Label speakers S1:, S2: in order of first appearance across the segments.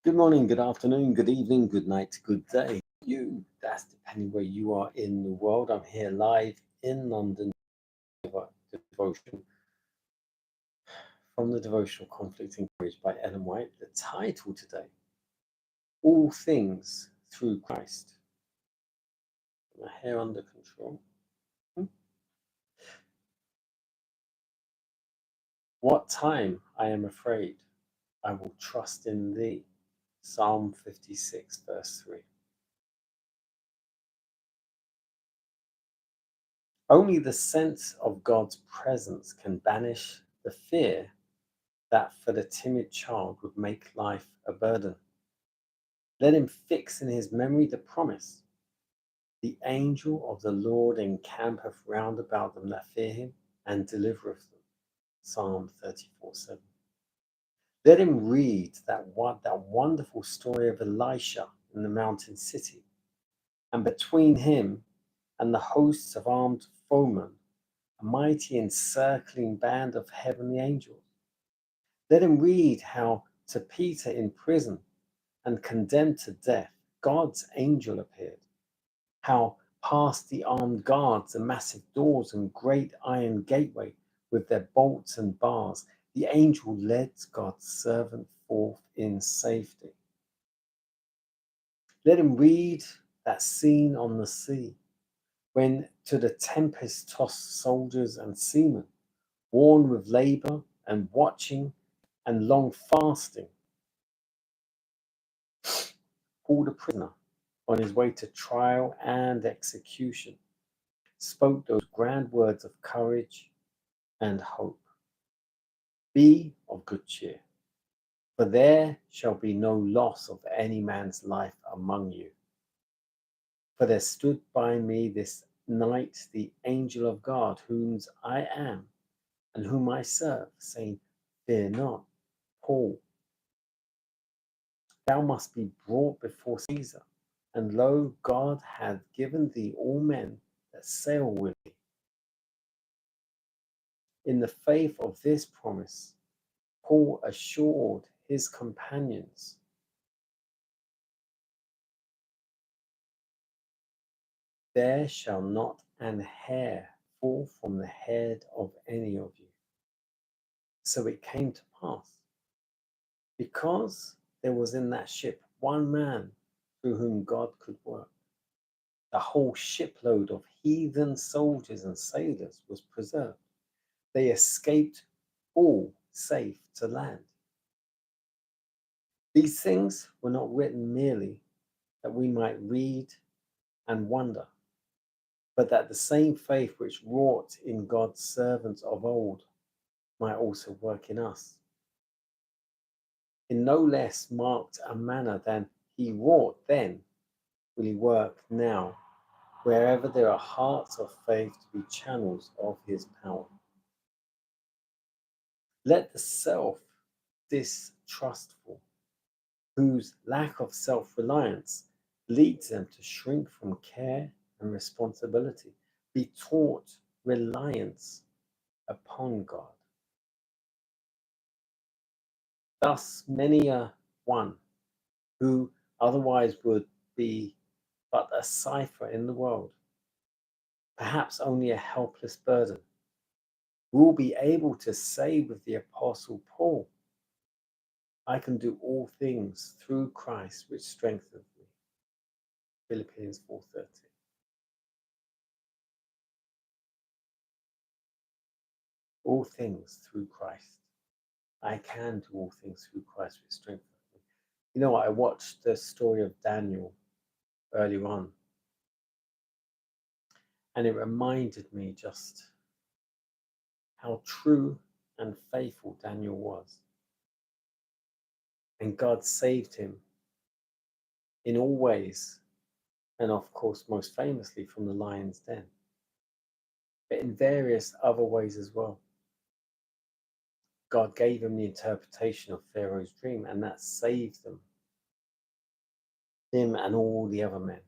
S1: Good morning, good afternoon, good evening, good night, good day. That's depending where you are in the world. I'm here live in London, devotion from the devotional conflict encouraged by Ellen White. The title today, All Things Through Christ. My hair under control. What time I am afraid, I will trust in thee. Psalm 56, verse 3. Only the sense of God's presence can banish the fear that for the timid child would make life a burden. Let him fix in his memory the promise. The angel of the Lord encampeth round about them that fear him and delivereth them. Psalm 34:7. Let him read that wonderful story of Elisha in the mountain city, and between him and the hosts of armed foemen, a mighty encircling band of heavenly angels. Let him read how to Peter in prison and condemned to death, God's angel appeared. How past the armed guards, the massive doors and great iron gateway with their bolts and bars, the angel led God's servant forth in safety. Let him read that scene on the sea when to the tempest-tossed soldiers and seamen, worn with labor and watching and long fasting, Paul the prisoner, on his way to trial and execution, spoke those grand words of courage and hope. Be of good cheer, for there shall be no loss of any man's life among you. For there stood by me this night the angel of God, whom I am and whom I serve, saying, Fear not, Paul, thou must be brought before Caesar. And lo, God hath given thee all men that sail with thee. In the faith of this promise, Paul assured his companions, there shall not an hair fall from the head of any of you. So it came to pass, because there was in that ship one man through whom God could work, the whole shipload of heathen soldiers and sailors was preserved. They escaped all safe to land. These things were not written merely that we might read and wonder, but that the same faith which wrought in God's servants of old might also work in us. In no less marked a manner than he wrought then, will he work now, wherever there are hearts of faith to be channels of his power. Let the self-distrustful, whose lack of self-reliance leads them to shrink from care and responsibility, be taught reliance upon God. Thus many a one who otherwise would be but a cipher in the world, perhaps only a helpless burden, will be able to say with the Apostle Paul, I can do all things through Christ which strengthens me. Philippians 4:13. All things through Christ. I can do all things through Christ which strengthens me. You know what? I watched the story of Daniel earlier on, and it reminded me just how true and faithful Daniel was. And God saved him in all ways, and of course, most famously from the lion's den, but in various other ways as well. God gave him the interpretation of Pharaoh's dream, and that saved them, him and all the other men,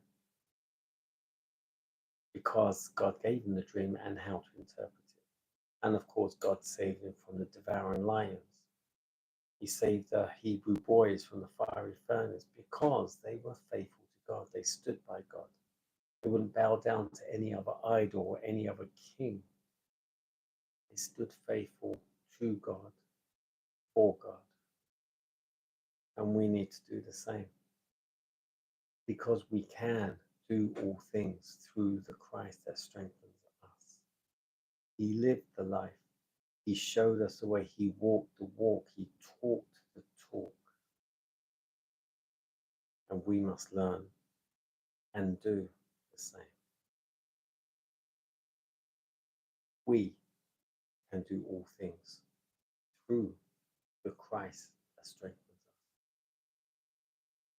S1: because God gave him the dream and how to interpret it. And of course, God saved him from the devouring lions. He saved the Hebrew boys from the fiery furnace because they were faithful to God. They stood by God. They wouldn't bow down to any other idol or any other king. They stood faithful to God, for God. And we need to do the same because we can do all things through the Christ that strengthens us. He lived the life. He showed us the way. He walked the walk. He talked the talk. And we must learn and do the same. We can do all things through the Christ that strengthens us.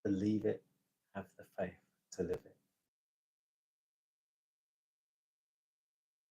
S1: Believe it, have the faith to live it.